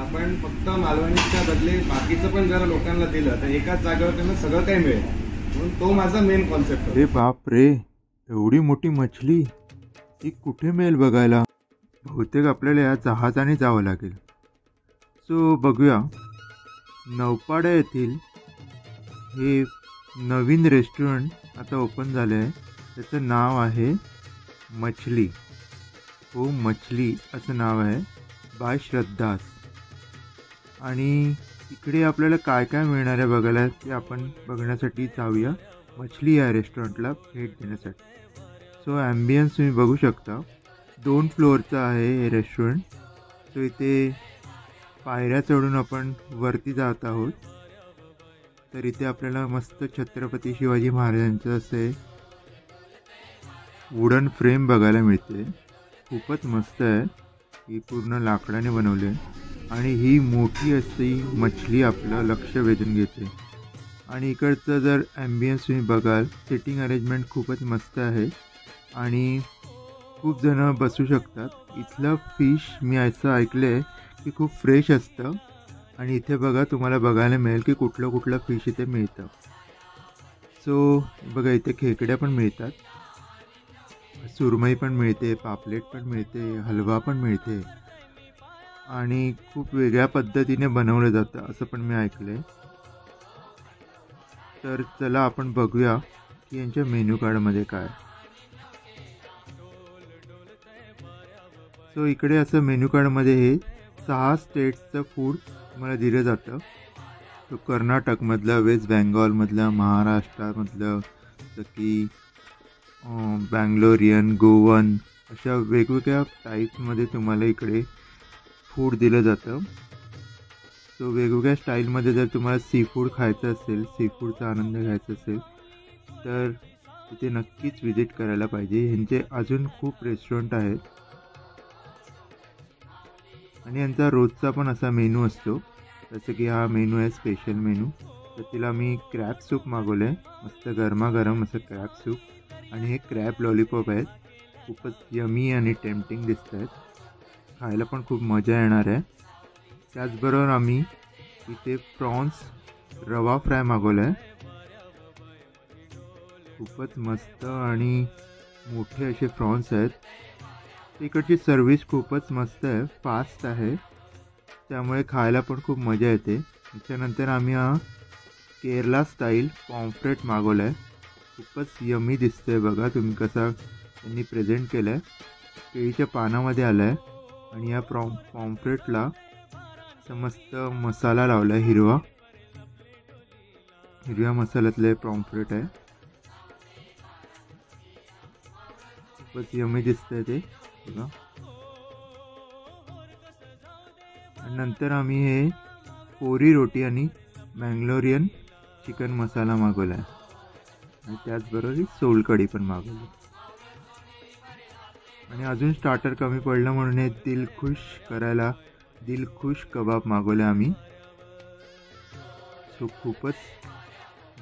आपण फक्त मालवणीच्या बदले बाकीचं पण जर लोकांना दिलं तर एकाच जागेवर त्यांना सगळं काही मिळेल, म्हणून तो माझा मेन कॉन्सेप्ट. अरे बाप रे, एवढी मोठी मछली ती कुठे मिळेल बघायला? बहुतेक आपल्याला या जहाजाने जावं लागेल. सो बघूया. नौपाडा येथील हे नवीन रेस्टॉरंट आता ओपन झाले आहे. त्याचं नाव आहे मछली. हो, मछली असं नाव आहे, बाय श्रद्धास. आणि इकडे आपल्याला काय काय मिळणार आहे बघायला ते आपण बघण्यासाठी जाऊया मछली या रेस्टॉरंटला भेट देण्यासाठी. सो ॲम्बियन्स तुम्ही बघू शकता. 2 फ्लोअरचं आहे हे रेस्टॉरंट. सो इथे पायऱ्या चढून आपण वरती जात आहोत. तर इथे आपल्याला मस्त छत्रपती शिवाजी महाराजांचं असे वुडन फ्रेम बघायला मिळते. खूपच मस्त आहे. ही पूर्ण लाकडाने बनवली आहे आणि ही मोठी अशी मछली आपलं लक्ष वेधून घेते. आणि इकडचं जर ॲम्बियन्स तुम्ही बघाल, सिटिंग अरेंजमेंट खूपच मस्त आहे आणि खूप जण बसू शकतात. इथलं फिश मी असं ऐकलं आहे की खूप फ्रेश असतं. आणि इथे बघा, तुम्हाला बघायला मिळेल की कुठलं कुठलं फिश इथे मिळतं. सो बघा, इथे खेकड्या पण मिळतात, सुरमई पण मिळते, पापलेट पण मिळते, हलवा पण मिळते आणि खूप वेगळ्या पद्धतीने बनवलं जातं असं पण मी ऐकलं आहे. तर चला आपण बघूया की यांच्या मेन्यू कार्डमध्ये काय. सो इकडे असं मेन्यू कार्डमध्ये हे 6 स्टेट्सचं फूड मला दिलं जातं. तो कर्नाटकमधलं, वेस्ट बेंगॉलमधलं, महाराष्ट्रामधलं, जसं की बँगलोरियन, गोवन, अशा वेगवेगळ्या टाईप्समध्ये तुम्हाला इकडे फूड दिलं जातं. सो वेगवेगळ्या स्टाईलमध्ये जर तुम्हाला सी फूड खायचं असेल, सी फूडचा आनंद घ्यायचा असेल तर तिथे नक्कीच व्हिजिट करायला पाहिजे. ह्यांचे अजून खूप रेस्टॉरंट आहेत आणि यांचा रोजचा पण असा मेनू असतो. जसं की हा मेनू आहे स्पेशल मेनू. तर तिला मी क्रॅब सूप मागवलं आहे, मस्त गरमागरम असं क्रॅब सूप. आणि हे क्रॅब लॉलीपॉप आहेत, खूपच यमी आणि टेम्पटिंग दिसत आहेत. खायला पण खूप मजा येणार आहे. त्याचबरोबर आम्ही इथे प्रॉन्स रवा फ्राय मागवलं आहे. खूपच मस्त आणि मोठे असे प्रॉन्स आहेत. इकडची सर्विस खूपच मस्त आहे, फास्ट आहे, त्यामुळे खायला पण खूप मजा येते. त्याच्यानंतर आम्ही हा केरला स्टाईल पॉम्फ्रेट मागवला आहे. खूपच यमी दिसतं आहे. बघा तुम्ही कसा त्यांनी प्रेझेंट केलं आहे. केळीच्या पानामध्ये आलं आहे आणि या पॉम्फ्रेटला असं मस्त मसाला लावला आहे, हिरव्या मसाल्यातलं पॉम्फ्रेट आहे. खूपच यमी दिसतं आहे ते बघा. आणि नंतर आम्ही हे कोरी रोटी आणि बँगलोरियन चिकन मसाला मागवला आहे आणि त्याचबरोबर सोलकढी पण मागवली. आणि अजून स्टार्टर कमी पडलं म्हणून हे दिलखुश कबाब मागवले आम्ही. सो खूपच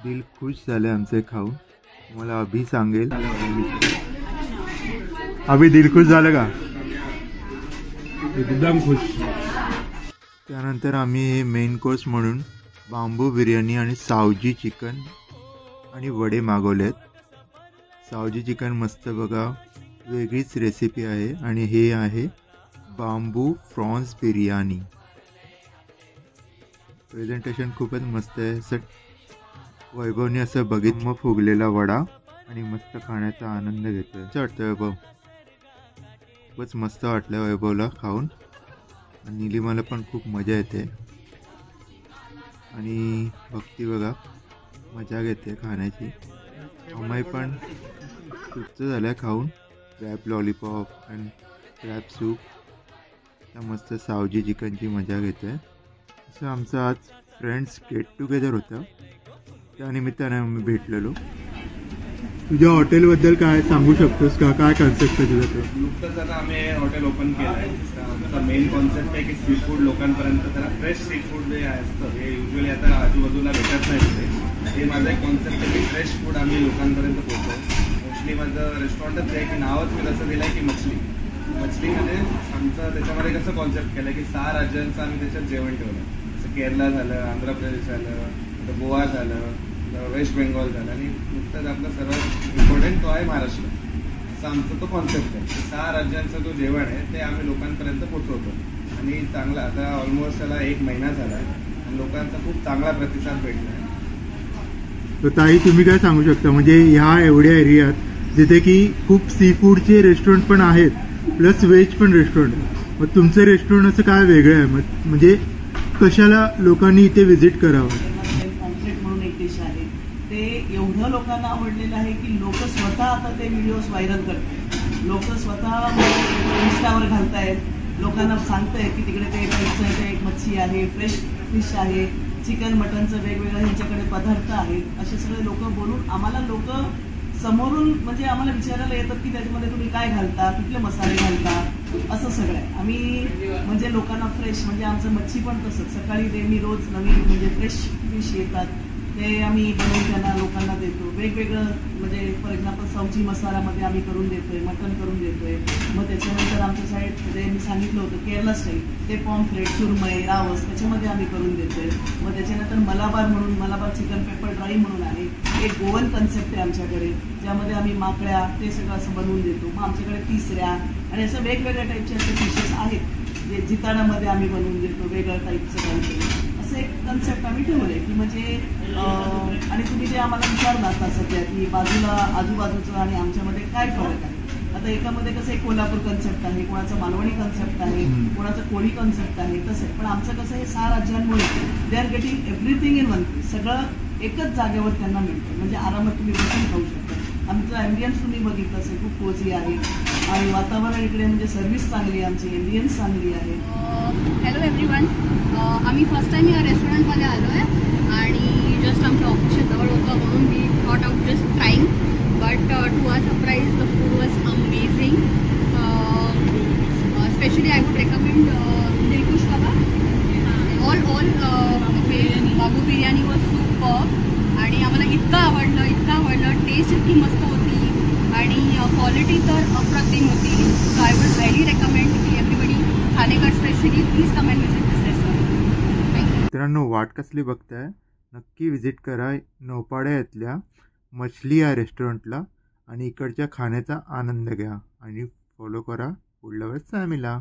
दिलखुश झाले आमचे खाऊन. मला अभि सांगेल. अभि दिलखुश झालं का? एकदम खुश. त्यानंतर आम्ही हे मेन कोर्स म्हणून बांबू बिर्याणी आणि सावजी चिकन आणि वडे मागवलेत. सावजी चिकन मस्त बघा, वेगळीच रेसिपी आहे. आणि हे आहे बांबू प्रॉन्स बिर्याणी. प्रेझेंटेशन खूपच मस्त आहे. असं वैभवने असं बघितलं फुगलेला वडा आणि मस्त खाण्याचा आनंद घेतोय. असं वाटतं वैभव, खूपच मस्त वाटलं वैभवला खाऊन. आणि निलिमाला पण खूप मजा येते. आणि भक्ती बघा मजा घेते खाण्याची. अमय पण तृप्त झाला खाऊन. क्रॅब लॉलीपॉप आणि क्रॅब सूप, त्या मस्त सावजी चिकनची मजा घेते. असं आमचं आज फ्रेंड्स गेट टुगेदर होतं, त्यानिमित्ताने आम्ही भेटलेलो. तुझ्या हॉटेलबद्दल काय सांगू शकतोस का? काय कन्सेप्ट आहे तुझं? नुकतंच आता आम्ही हॉटेल ओपन केलं आहे. आमचा मेन कॉन्सेप्ट आहे की सी फूड लोकांपर्यंत, त्याला फ्रेश सी फूड जे असतं हे युजली आता आजूबाजूला भेटत नाही तिथे. हे माझं एक कॉन्सेप्ट आहे की फ्रेश फूड आम्ही लोकांपर्यंत पोहोचतो. मोस्टली माझं रेस्टॉरंटच आहे की नावच मी असं दिलं आहे की मछली. मछलीमध्ये आमचं त्याच्यामध्ये कसं कॉन्सेप्ट केलं की 6 राज्यांचं आम्ही त्याच्यात जेवण ठेवलं. जसं केरला झालं, आंध्र प्रदेश झालं, आता गोवा झालं, वेस्ट बेंगॉल झालं आणि नुकतंच आपलं सर्वात इम्पॉर्टंट तो आहे महाराष्ट्र. असं आमचं तो कॉन्सेप्ट आहे. 6 राज्यांचं जो जेवण आहे ते आम्ही लोकांपर्यंत पोचवतो आणि चांगला आता ऑलमोस्ट त्याला 1 महिना झाला आणि लोकांचा खूप चांगला प्रतिसाद भेटला आहे. तर ताई तुम्ही काय सांगू शकता, म्हणजे ह्या एवढ्या एरियात जिथे की खूप सी फूडचे रेस्टॉरंट पण आहेत प्लस व्हेज पण रेस्टॉरंट आहे, मग तुमचं रेस्टॉरंट असं काय वेगळं आहे, म्हणजे कशाला लोकांनी इथे व्हिजिट करावं? पॉम्फ्रेट म्हणून एक डिश आहे, ते एवढं लोकांना आवडलेलं आहे की लोक स्वतः आता ते व्हिडिओज व्हायरल करतात. लोक स्वतः इंस्टावर घालतायत, लोकांना सांगतायत की तिकडे ते टाईपचं एक मच्छी आहे, फ्रेश फिश आहे, चिकन मटनचं वेगवेगळं ह्यांच्याकडे पदार्थ आहेत. असे सगळे लोक बोलून आम्हाला लोक समोरून म्हणजे आम्हाला विचारायला येतात की त्याच्यामध्ये तुम्ही काय घालता, कुठले मसाले घालता, असं सगळं आहे. आम्ही म्हणजे लोकांना फ्रेश म्हणजे आमचं मच्छी पण तसंच सकाळी ते मी रोज नवीन म्हणजे फ्रेश फिश येतात ते आम्ही बनवून त्यांना लोकांना देतो. वेगवेगळं म्हणजे फॉर एक्झाम्पल सब्जी मसाल्यामध्ये आम्ही करून देतोय, मटन करून देतोय. मग त्याच्यानंतर आमच्या साईड म्हणजे मी सांगितलं होतं केरला स्टाईल ते पॉम्फ्रेट, सुरमई, रावस त्याच्यामध्ये आम्ही करून देतोय. मग त्याच्यानंतर मलाबार म्हणून मलाबार चिकन पेपर ड्राई म्हणून आहे, एक गोवन कन्सेप्ट आहे आमच्याकडे ज्यामध्ये आम्ही माकड्या ते सगळं असं बनवून देतो. मग आमच्याकडे तिसऱ्या आणि असं वेगवेगळ्या टाईपचे असे फिशेस आहेत जे जिताडामध्ये आम्ही बनवून देतो, वेगळ्या टाईपचं काहीतरी असं एक कन्सेप्ट आम्ही ठेवलंय की म्हणजे आणि तुम्ही जे आम्हाला विचारलं आता सध्या की बाजूला आजूबाजूचं आणि आमच्यामध्ये काय फरक आहे. आता एकामध्ये कसं एक कोल्हापूर कन्सेप्ट आहे, कोणाचं मालवणी कन्सेप्ट आहे, कोणाचं कोळी कन्सेप्ट आहे, तसं पण आमचं कसं हे 6 राज्यांमुळे they are getting everything in one place. सगळं एकच जागेवर त्यांना मिळतं, म्हणजे आरामात तुम्ही बसून खाऊ शकता. आमचं ॲम्बियन्स तुम्ही बघितलं असेल खूप कोझी आहे आणि वातावरण इकडे म्हणजे सर्व्हिस चांगली आहे, आमची एम्बियन्स चांगली आहे. हॅलो एव्हरीवन, आम्ही फर्स्ट टाईम या रेस्टॉरंटमध्ये आलो आहे आणि जस्ट आमच्या ऑफिसच्या जवळ होतं म्हणून मी thought of just trying, but to our surprise the food was amazing. Specially I would recommend Dilkhush kebab. All Babu biryani was super आणि आम्हाला इतकं आवडलं, टेस्ट इतकी मस्त होती आणि क्वालिटी तर अप्रतिम होती. So I would highly recommend की everybody Thanekar specially please come and visit this restaurant. Thank you. मित्रांनो, वाट कसली बघताय, नक्की व्हिजिट करा नौपाड्या इथल्या मछली या रेस्टॉरंटला आणि इकडच्या खाण्याचा आनंद घ्या आणि फॉलो करा पुढल्या वेळेस सॅमीला.